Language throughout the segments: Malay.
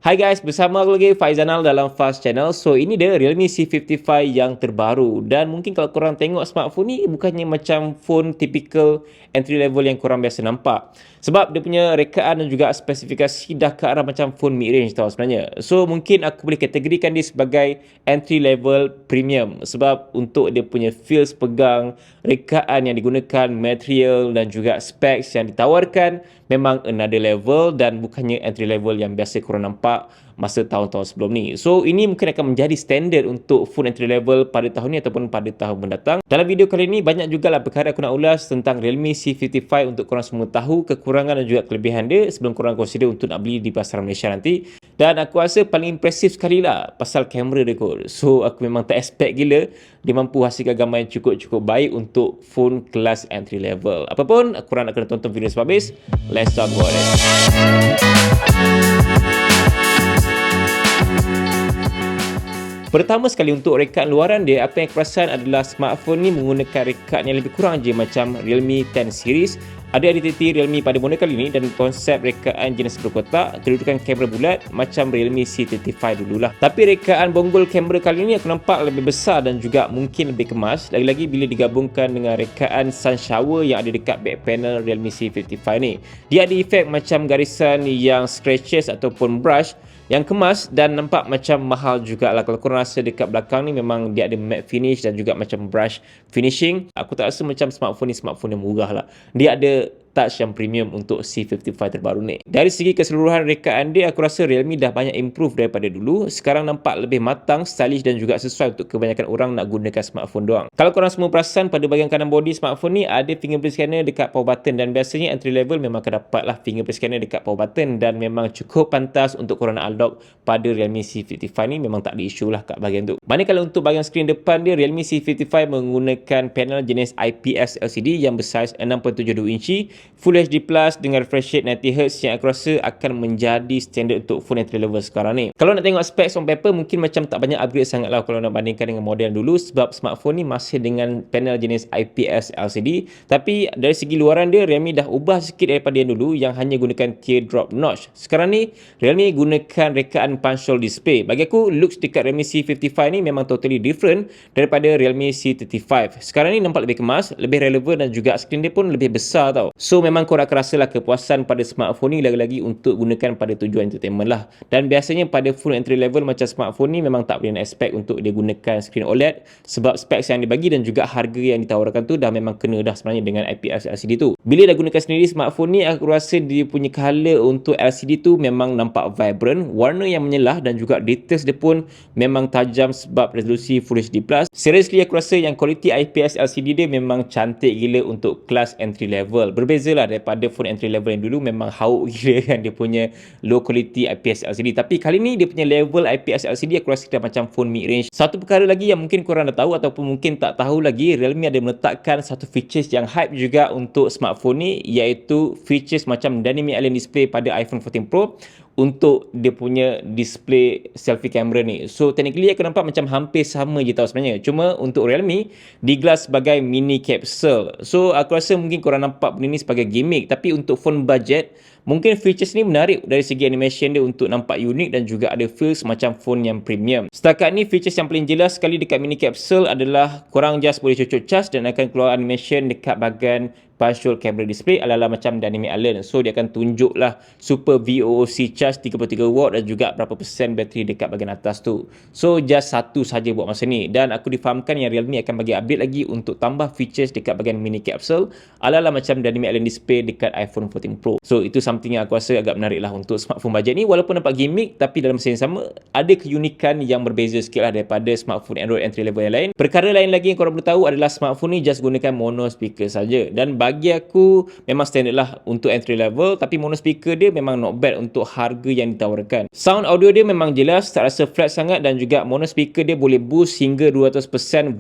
Hai guys, bersama aku lagi Faizanal dalam Fast Channel. So, ini dia Realme C55 yang terbaru. Dan mungkin kalau korang tengok smartphone ni bukannya macam phone typical entry level yang korang biasa nampak. Sebab dia punya rekaan dan juga spesifikasi dah ke arah macam phone mid-range tau sebenarnya. So, mungkin aku boleh kategorikan dia sebagai entry level premium. Sebab untuk dia punya feels pegang, rekaan yang digunakan, material dan juga specs yang ditawarkan memang another level dan bukannya entry level yang biasa korang nampak masa tahun-tahun sebelum ni. So, ini mungkin akan menjadi standard untuk phone entry level pada tahun ni ataupun pada tahun mendatang. Dalam video kali ini, banyak jugalah perkara aku nak ulas tentang Realme C55 untuk korang semua tahu kekurangan dan juga kelebihan dia sebelum korang consider untuk nak beli di pasaran Malaysia nanti. Dan aku rasa paling impresif sekali lah pasal kamera dia kot. So, aku memang tak expect gila dia mampu hasilkan gambar yang cukup-cukup baik untuk phone kelas entry level. Apapun, korang nak kena tonton video sampai habis. Let's talk about it. Pertama sekali untuk rekaan luaran dia, apa yang aku perasan adalah smartphone ni menggunakan rekaan yang lebih kurang je macam Realme 10 series. Ada identiti Realme pada model kali ni dan konsep rekaan jenis berkotak, kedudukan kamera bulat macam Realme C35 dululah. Tapi rekaan bonggol kamera kali ni aku nampak lebih besar dan juga mungkin lebih kemas. Lagi-lagi bila digabungkan dengan rekaan sun shower yang ada dekat back panel Realme C55 ni. Dia ada efek macam garisan yang scratches ataupun brush yang kemas dan nampak macam mahal jugalah. Kalau korang rasa dekat belakang ni memang dia ada matte finish dan juga macam brush finishing. Aku tak rasa macam smartphone ni smartphone yang murah lah. Dia ada touch yang premium untuk C55 terbaru ni. Dari segi keseluruhan rekaan dia, aku rasa Realme dah banyak improve daripada dulu. Sekarang nampak lebih matang, stylish dan juga sesuai untuk kebanyakan orang nak gunakan smartphone doang. Kalau korang semua perasan pada bahagian kanan body smartphone ni ada fingerprint scanner dekat power button dan biasanya entry level memang akan dapat lah fingerprint scanner dekat power button dan memang cukup pantas untuk korang nak unlock pada Realme C55 ni, memang tak ada isu lah kat bahagian tu. Manakala untuk bahagian skrin depan dia, Realme C55 menggunakan panel jenis IPS LCD yang bersaiz 6.72 inci Full HD Plus dengan refresh rate 90Hz yang aku rasa akan menjadi standard untuk phone entry level sekarang ni. Kalau nak tengok specs on paper, mungkin macam tak banyak upgrade sangat lah kalau nak bandingkan dengan model dulu sebab smartphone ni masih dengan panel jenis IPS LCD. Tapi dari segi luaran dia, Realme dah ubah sikit daripada yang dulu yang hanya gunakan teardrop notch. Sekarang ni, Realme gunakan rekaan punch hole display. Bagi aku, looks dekat Realme C55 ni memang totally different daripada Realme C35. Sekarang ni nampak lebih kemas, lebih relevan dan juga skrin dia pun lebih besar tau. So, memang korang akan rasalah kepuasan pada smartphone ni lagi-lagi untuk gunakan pada tujuan entertainment lah. Dan biasanya pada full entry level macam smartphone ni memang tak boleh nak expect untuk dia gunakan screen OLED sebab specs yang dibagi dan juga harga yang ditawarkan tu dah memang kena dah sebenarnya dengan IPS LCD tu. Bila dah gunakan sendiri smartphone ni, aku rasa dia punya color untuk LCD tu memang nampak vibrant, warna yang menyelah dan juga details dia pun memang tajam sebab resolusi Full HD+. Seriously, aku rasa yang quality IPS LCD dia memang cantik gila untuk kelas entry level. Berbezalah daripada phone entry level yang dulu memang hauk gila kan dia punya low quality IPS LCD. Tapi kali ni dia punya level IPS LCD aku rasa dah macam phone mid range. Satu perkara lagi yang mungkin korang dah tahu ataupun mungkin tak tahu lagi, Realme ada meletakkan satu features yang hype juga untuk smartphone ni, iaitu features macam Dynamic Island Display pada iPhone 14 Pro untuk dia punya display selfie camera ni. So technically aku nampak macam hampir sama je tau sebenarnya. Cuma untuk Realme diglas sebagai mini capsule. So aku rasa mungkin korang nampak benda ni sebagai gimmick, tapi untuk phone budget mungkin features ni menarik dari segi animation dia untuk nampak unik dan juga ada feels macam phone yang premium. Setakat ni features yang paling jelas sekali dekat mini capsule adalah korang just boleh cocok cas dan akan keluar animation dekat bahagian punch hole camera display ala-ala macam Dynamic Island. So dia akan tunjuklah super VOOC charge 33 watt dan juga berapa persen bateri dekat bahagian atas tu. So just satu saja buat masa ni dan aku difahamkan yang Realme akan bagi update lagi untuk tambah features dekat bahagian mini capsule ala-ala macam Dynamic Island Display dekat iPhone 14 Pro. So itu something yang aku rasa agak menarik lah untuk smartphone budget ni, walaupun nampak gimmick tapi dalam masa yang sama ada keunikan yang berbeza sikit lah daripada smartphone Android entry level yang lain. Perkara lain lagi yang korang perlu tahu adalah smartphone ni just gunakan mono speaker saja dan bagi aku memang standard lah untuk entry level, tapi mono speaker dia memang not bad untuk harga yang ditawarkan. Sound audio dia memang jelas, tak rasa flat sangat dan juga mono speaker dia boleh boost hingga 200%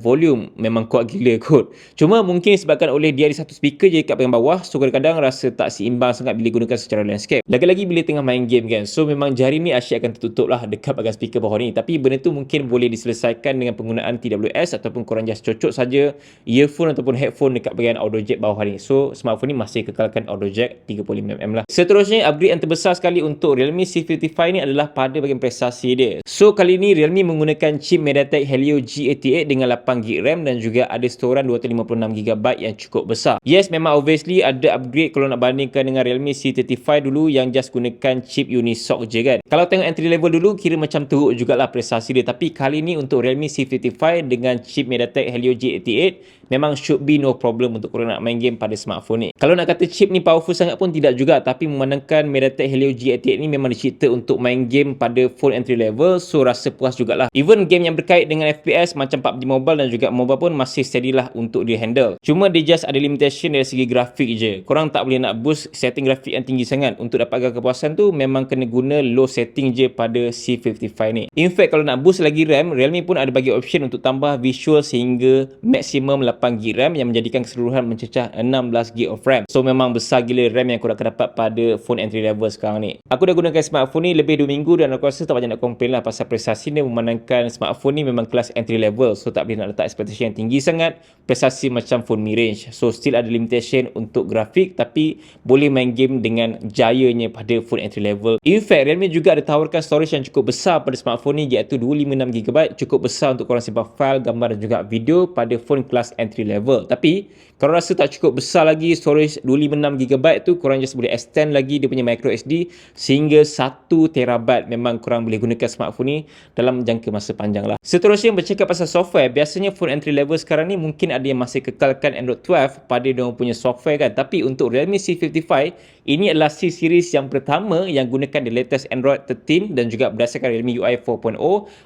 volume. Memang kuat gila kot. Cuma mungkin disebabkan oleh dia ada satu speaker je kat bahagian bawah, so kadang-kadang rasa tak seimbang sangat bila gunakan secara landscape. Lagi-lagi bila tengah main game kan, so memang jari ni asyik akan tertutup lah dekat bahagian speaker bawah ni. Tapi benda tu mungkin boleh diselesaikan dengan penggunaan TWS ataupun korang just cocok saja earphone ataupun headphone dekat bahagian audio jack bawah ni. So smartphone ni masih kekalkan audio jack 35mm lah. Seterusnya, upgrade yang terbesar sekali untuk Realme C55 ni adalah pada bahagian prestasi dia. So kali ni Realme menggunakan chip MediaTek Helio G88 dengan 8GB RAM dan juga ada storan 256GB yang cukup besar. Yes, memang obviously ada upgrade kalau nak bandingkan dengan Realme C35 dulu yang just gunakan chip Unisoc je kan. Kalau tengok entry level dulu kira macam teruk jugalah prestasi dia, tapi kali ni untuk Realme C55 dengan chip MediaTek Helio G88 memang should be no problem untuk korang nak main game pada smartphone ni. Kalau nak kata chip ni powerful sangat pun tidak juga, tapi memandangkan MediaTek Helio G88 ni memang dicipta untuk main game pada phone entry level, so rasa puas jugalah. Even game yang berkait dengan FPS macam PUBG Mobile dan juga MOBA pun masih steady lah untuk dia handle. Cuma dia just ada limitation dari segi grafik je. Korang tak boleh nak boost setting grafik yang tinggi sangat. Untuk dapatkan kepuasan tu memang kena guna low setting je pada C55 ni. In fact, kalau nak boost lagi RAM, Realme pun ada bagi option untuk tambah visual sehingga maksimum 8GB RAM yang menjadikan keseluruhan mencecah 16GB of RAM. So memang besar gila RAM yang korang akan dapat pada phone entry level sekarang ni. Aku dah gunakan smartphone ni lebih 2 minggu dan aku rasa tak banyak nak komplain lah pasal prestasi ni, memandangkan smartphone ni memang kelas entry level. So tak boleh nak letak expectation yang tinggi sangat. Prestasi macam phone mid-range. So still ada limitation untuk grafik, tapi boleh main game dengan jayanya pada phone entry level. In fact, Realme juga ada tawarkan storage yang cukup besar pada smartphone ni, iaitu 256GB. Cukup besar untuk korang simpan file, gambar dan juga video pada phone kelas entry level. Tapi kalau rasa tak cukup besar lagi storage 256GB tu, korang just boleh extend lagi dia punya micro SD sehingga 1TB. Memang korang boleh gunakan smartphone ni dalam jangka masa panjang lah. Seterusnya, bercakap pasal software, biasanya phone entry level sekarang ni mungkin ada yang masih kekalkan Android 12 pada diorang punya software kan. Tapi untuk Realme C55, ini adalah C-series yang pertama yang gunakan the latest Android 13 dan juga berdasarkan Realme UI 4.0.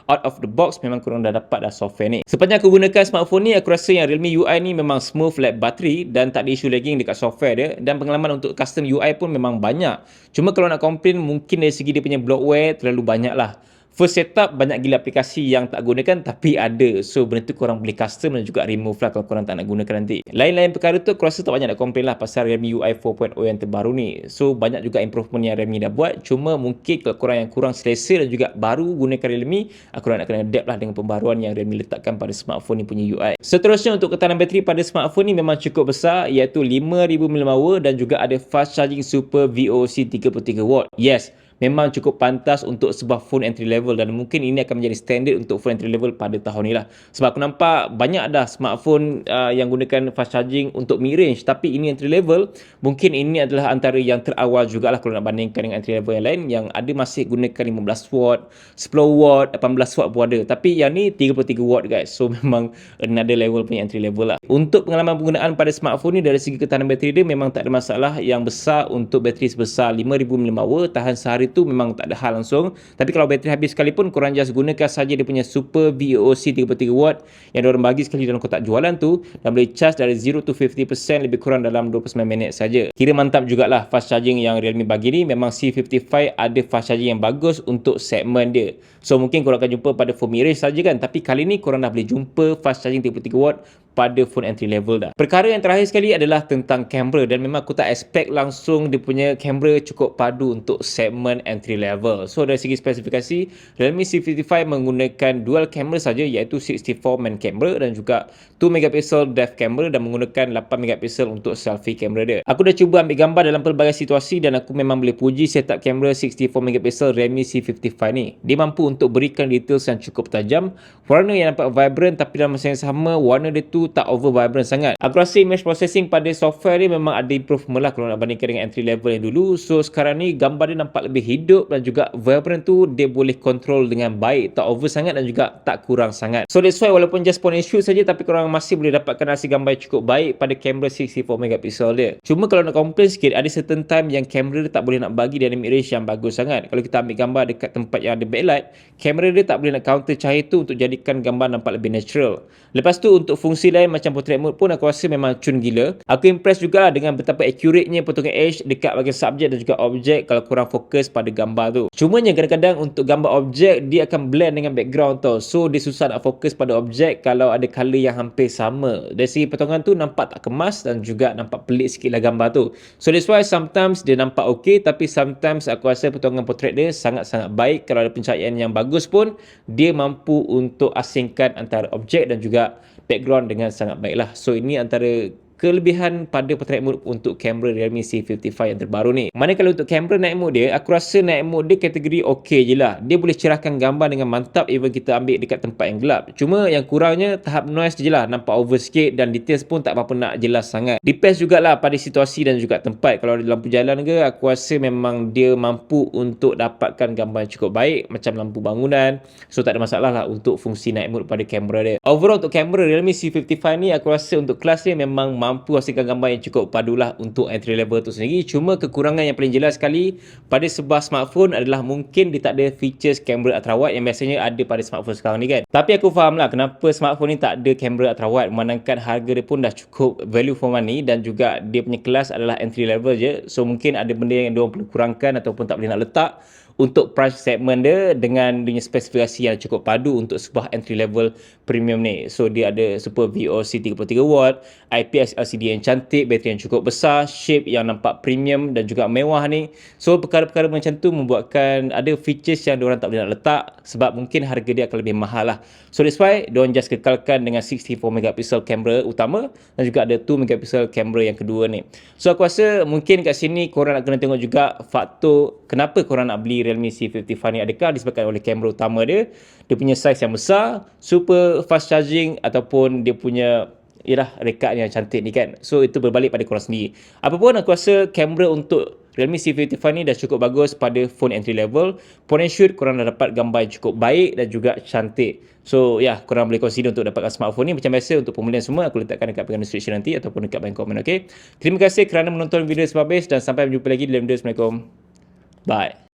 Out of the box memang korang dah dapat dah software ni. Sepanjang aku gunakan smartphone ni, aku rasa yang Realme UI ni memang smooth like bateri dan tak ada isu lagging dekat software dia, dan pengalaman untuk custom UI pun memang banyak. Cuma kalau nak komplain, mungkin dari segi dia punya bloatware terlalu banyak lah. First setup banyak gila aplikasi yang tak gunakan tapi ada. So benda tu korang boleh custom dan juga remove lah kalau korang tak nak gunakan nanti. Lain-lain perkara tu aku rasa tak banyak nak komplain lah pasal Realme UI 4.0 yang terbaru ni. So banyak juga improvement yang Realme dah buat. Cuma mungkin kalau korang yang kurang selesa dan juga baru gunakan Realme, korang nak kena adapt lah dengan pembaruan yang Realme letakkan pada smartphone ni punya UI. Seterusnya, untuk ketahanan bateri pada smartphone ni memang cukup besar, iaitu 5000mAh dan juga ada fast charging super VOC 33W. Yes, memang cukup pantas untuk sebuah phone entry level dan mungkin ini akan menjadi standard untuk phone entry level pada tahun ni lah. Sebab aku nampak banyak dah smartphone yang gunakan fast charging untuk mid range, tapi ini entry level. Mungkin ini adalah antara yang terawal jugalah kalau nak bandingkan dengan entry level yang lain yang ada masih gunakan 15W, 10W, 18W pun ada. Tapi yang ni 33W guys. So memang another level punya entry level lah. Untuk pengalaman penggunaan pada smartphone ni, dari segi ketahanan bateri dia memang tak ada masalah yang besar. Untuk bateri sebesar 5000mAh tahan sehari tu memang tak ada hal langsung. Tapi kalau bateri habis sekalipun, korang just gunakan saja dia punya super VOC 33W yang diorang bagi sekali dalam kotak jualan tu, dan boleh charge dari 0 to 50% lebih kurang dalam 29 minit saja. Kira mantap jugalah fast charging yang Realme bagi ni. Memang C55 ada fast charging yang bagus untuk segmen dia. So mungkin korang akan jumpa pada phone mid-range saja kan, tapi kali ni korang dah boleh jumpa fast charging 33W pada phone entry level dah. Perkara yang terakhir sekali adalah tentang kamera, dan memang aku tak expect langsung dia punya kamera cukup padu untuk segmen entry level. So dari segi spesifikasi, Realme C55 menggunakan dual kamera saja, iaitu 64 main kamera dan juga 2MP depth camera, dan menggunakan 8MP untuk selfie kamera dia. Aku dah cuba ambil gambar dalam pelbagai situasi dan aku memang boleh puji setup kamera 64MP Realme C55 ni. Dia mampu untuk berikan details yang cukup tajam, warna yang nampak vibrant, tapi dalam masa yang sama warna dia tu tak over vibrant sangat. Aku rasa image processing pada software ni memang ada improvement lah kalau nak bandingkan dengan entry level yang dulu. So sekarang ni gambar dia nampak lebih hidup dan juga vibrant tu dia boleh control dengan baik, tak over sangat dan juga tak kurang sangat. So that's why walaupun just point and shoot saja, tapi korang masih boleh dapatkan hasil gambar yang cukup baik pada kamera 64MP dia. Cuma kalau nak komplain sikit, ada certain time yang kamera dia tak boleh nak bagi dynamic range yang bagus sangat. Kalau kita ambil gambar dekat tempat yang ada backlight, kamera dia tak boleh nak counter cahaya tu untuk jadikan gambar nampak lebih natural. Lepas tu untuk fungsi lain macam portrait mode pun aku rasa memang cun gila. Aku impress jugalah dengan betapa accurate-nya potongan edge dekat bahagian subjek dan juga objek kalau korang fokus pada gambar tu. Cumanya kadang-kadang untuk gambar objek dia akan blend dengan background tau. So dia susah nak fokus pada objek kalau ada colour yang hampir sama. Dari segi potongan tu nampak tak kemas dan juga nampak pelik sikit lah gambar tu. So that's why sometimes dia nampak okay, tapi sometimes aku rasa potongan portrait dia sangat-sangat baik. Kalau ada pencahayaan yang bagus pun dia mampu untuk asingkan antara objek dan juga background dengan sangat baik lah. So ini antara kelebihan pada portrait mode untuk kamera Realme C55 yang terbaru ni. Manakala untuk kamera night mode dia, aku rasa night mode dia kategori okey je lah. Dia boleh cerahkan gambar dengan mantap even kita ambil dekat tempat yang gelap. Cuma yang kurangnya tahap noise je lah, nampak over sikit dan details pun tak apa-apa nak jelas sangat. Depends jugalah pada situasi dan juga tempat. Kalau ada lampu jalan ke, aku rasa memang dia mampu untuk dapatkan gambar yang cukup baik macam lampu bangunan. So tak ada masalah lah untuk fungsi night mode pada kamera dia. Overall untuk kamera Realme C55 ni, aku rasa untuk kelas dia memang mampu hasilkan gambar yang cukup padulah untuk entry level tu sendiri. Cuma kekurangan yang paling jelas sekali pada sebuah smartphone adalah mungkin dia tak ada features kamera ultrawide yang biasanya ada pada smartphone sekarang ni kan. Tapi aku faham lah kenapa smartphone ni tak ada kamera ultrawide, memandangkan harga dia pun dah cukup value for money dan juga dia punya kelas adalah entry level je. So mungkin ada benda yang diorang perlu kurangkan ataupun tak boleh nak letak untuk price segment dia dengan dia spesifikasi yang cukup padu untuk sebuah entry level premium ni. So dia ada Super VOC 33W, IPS LCD yang cantik, bateri yang cukup besar, shape yang nampak premium dan juga mewah ni. So perkara-perkara macam tu membuatkan ada features yang diorang tak boleh nak letak sebab mungkin harga dia akan lebih mahal lah. So that's why diorang just kekalkan dengan 64MP kamera utama dan juga ada 2MP kamera yang kedua ni. So aku rasa mungkin kat sini korang nak kena tengok juga faktor kenapa korang nak beli Realme C55 ni. Adakah disebabkan oleh kamera utama dia punya saiz yang besar, super fast charging ataupun dia punya rekat yang cantik ni kan. So itu berbalik pada korang sendiri. Apapun aku rasa kamera untuk Realme C55 ni dah cukup bagus pada phone entry level. Point and shoot korang dah dapat gambar yang cukup baik dan juga cantik. So korang boleh consider untuk dapatkan smartphone ni. Macam biasa untuk pembelian semua aku letakkan dekat bahagian description nanti ataupun dekat bahagian komen, okay? Terima kasih kerana menonton video sampai habis dan sampai berjumpa lagi dalam video. Assalamualaikum. Bye.